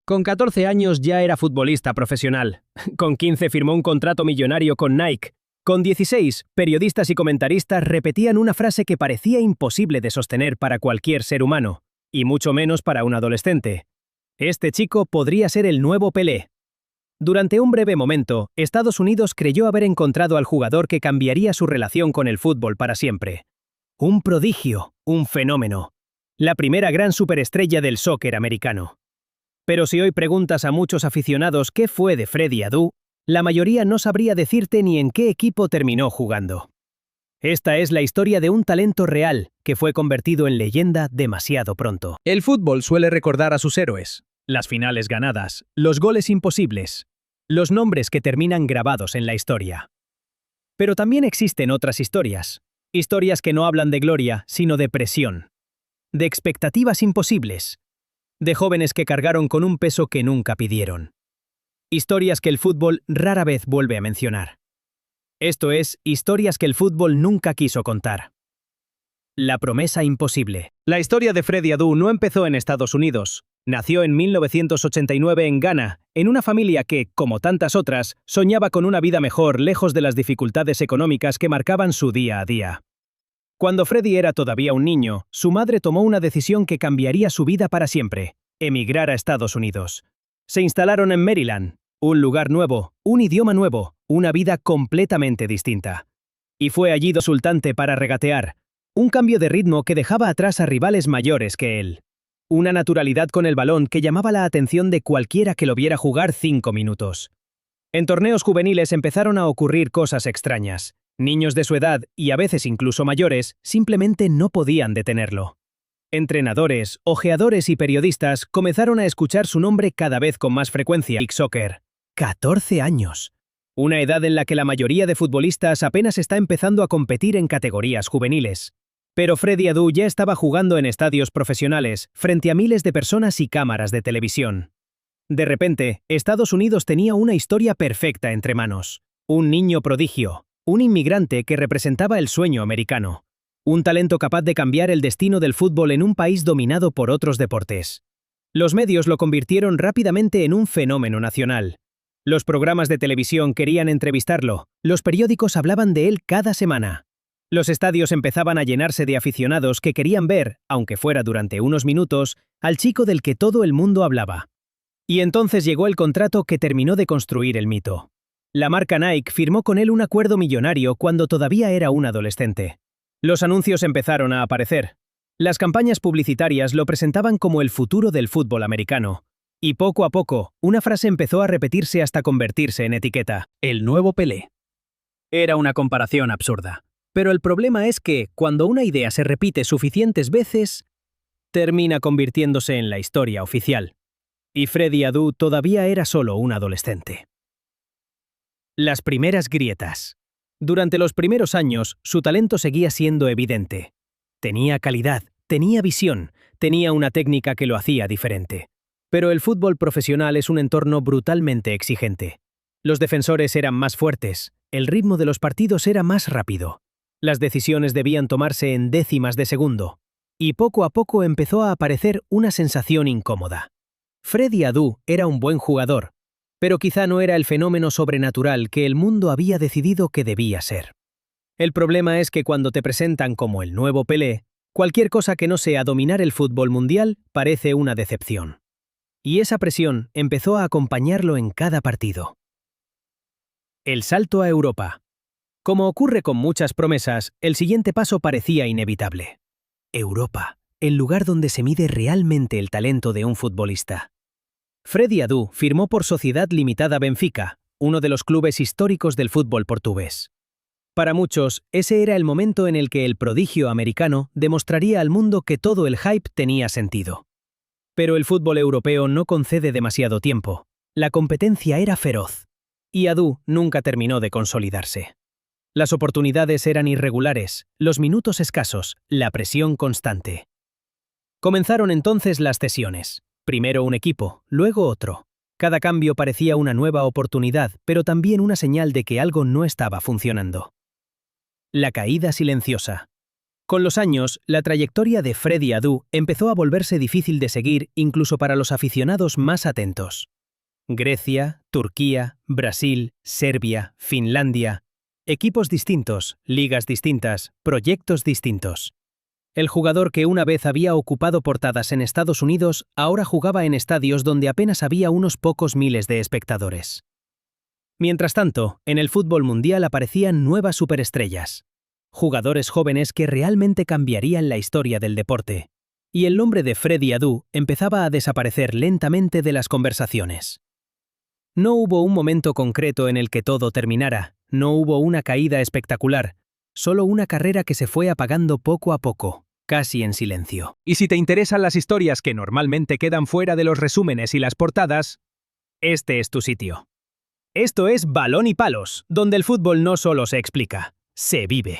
Con 14 años ya era futbolista profesional. Con 15 firmó un contrato millonario con Nike. Con 16, periodistas y comentaristas repetían una frase que parecía imposible de sostener para cualquier ser humano, y mucho menos para un adolescente. Este chico podría ser el nuevo Pelé. Durante un breve momento, Estados Unidos creyó haber encontrado al jugador que cambiaría su relación con el fútbol para siempre. Un prodigio, un fenómeno. La primera gran superestrella del soccer americano. Pero si hoy preguntas a muchos aficionados qué fue de Freddie Adu, la mayoría no sabría decirte ni en qué equipo terminó jugando. Esta es la historia de un talento real que fue convertido en leyenda demasiado pronto. El fútbol suele recordar a sus héroes, las finales ganadas, los goles imposibles, los nombres que terminan grabados en la historia. Pero también existen otras historias que no hablan de gloria, sino de presión, de expectativas imposibles, de jóvenes que cargaron con un peso que nunca pidieron. Historias que el fútbol rara vez vuelve a mencionar. Esto es, historias que el fútbol nunca quiso contar. La promesa imposible. La historia de Freddie Adu no empezó en Estados Unidos. Nació en 1989 en Ghana, en una familia que, como tantas otras, soñaba con una vida mejor lejos de las dificultades económicas que marcaban su día a día. Cuando Freddie era todavía un niño, su madre tomó una decisión que cambiaría su vida para siempre: emigrar a Estados Unidos. Se instalaron en Maryland, un lugar nuevo, un idioma nuevo, una vida completamente distinta. Y fue allí resultante para regatear, un cambio de ritmo que dejaba atrás a rivales mayores que él. Una naturalidad con el balón que llamaba la atención de cualquiera que lo viera jugar 5 minutos. En torneos juveniles empezaron a ocurrir cosas extrañas. Niños de su edad, y a veces incluso mayores, simplemente no podían detenerlo. Entrenadores, ojeadores y periodistas comenzaron a escuchar su nombre cada vez con más frecuencia. Big Soccer. 14 años. Una edad en la que la mayoría de futbolistas apenas está empezando a competir en categorías juveniles. Pero Freddie Adu ya estaba jugando en estadios profesionales, frente a miles de personas y cámaras de televisión. De repente, Estados Unidos tenía una historia perfecta entre manos. Un niño prodigio. Un inmigrante que representaba el sueño americano. Un talento capaz de cambiar el destino del fútbol en un país dominado por otros deportes. Los medios lo convirtieron rápidamente en un fenómeno nacional. Los programas de televisión querían entrevistarlo, los periódicos hablaban de él cada semana. Los estadios empezaban a llenarse de aficionados que querían ver, aunque fuera durante unos minutos, al chico del que todo el mundo hablaba. Y entonces llegó el contrato que terminó de construir el mito. La marca Nike firmó con él un acuerdo millonario cuando todavía era un adolescente. Los anuncios empezaron a aparecer. Las campañas publicitarias lo presentaban como el futuro del fútbol americano. Y poco a poco, una frase empezó a repetirse hasta convertirse en etiqueta: el nuevo Pelé. Era una comparación absurda. Pero el problema es que, cuando una idea se repite suficientes veces, termina convirtiéndose en la historia oficial. Y Freddie Adu todavía era solo un adolescente. Las primeras grietas. Durante los primeros años, su talento seguía siendo evidente. Tenía calidad, tenía visión, tenía una técnica que lo hacía diferente. Pero el fútbol profesional es un entorno brutalmente exigente. Los defensores eran más fuertes, el ritmo de los partidos era más rápido. Las decisiones debían tomarse en décimas de segundo. Y poco a poco empezó a aparecer una sensación incómoda. Freddie Adu era un buen jugador, pero quizá no era el fenómeno sobrenatural que el mundo había decidido que debía ser. El problema es que cuando te presentan como el nuevo Pelé, cualquier cosa que no sea dominar el fútbol mundial parece una decepción. Y esa presión empezó a acompañarlo en cada partido. El salto a Europa. Como ocurre con muchas promesas, el siguiente paso parecía inevitable. Europa, el lugar donde se mide realmente el talento de un futbolista. Freddie Adu firmó por Sociedad Limitada Benfica, uno de los clubes históricos del fútbol portugués. Para muchos, ese era el momento en el que el prodigio americano demostraría al mundo que todo el hype tenía sentido. Pero el fútbol europeo no concede demasiado tiempo. La competencia era feroz. Y Adu nunca terminó de consolidarse. Las oportunidades eran irregulares, los minutos escasos, la presión constante. Comenzaron entonces las cesiones. Primero un equipo, luego otro. Cada cambio parecía una nueva oportunidad, pero también una señal de que algo no estaba funcionando. La caída silenciosa. Con los años, la trayectoria de Freddie Adu empezó a volverse difícil de seguir incluso para los aficionados más atentos. Grecia, Turquía, Brasil, Serbia, Finlandia. Equipos distintos, ligas distintas, proyectos distintos. El jugador que una vez había ocupado portadas en Estados Unidos ahora jugaba en estadios donde apenas había unos pocos miles de espectadores. Mientras tanto, en el fútbol mundial aparecían nuevas superestrellas. Jugadores jóvenes que realmente cambiarían la historia del deporte. Y el nombre de Freddie Adu empezaba a desaparecer lentamente de las conversaciones. No hubo un momento concreto en el que todo terminara, no hubo una caída espectacular, solo una carrera que se fue apagando poco a poco, casi en silencio. Y si te interesan las historias que normalmente quedan fuera de los resúmenes y las portadas, este es tu sitio. Esto es Balón y Palos, donde el fútbol no solo se explica, se vive.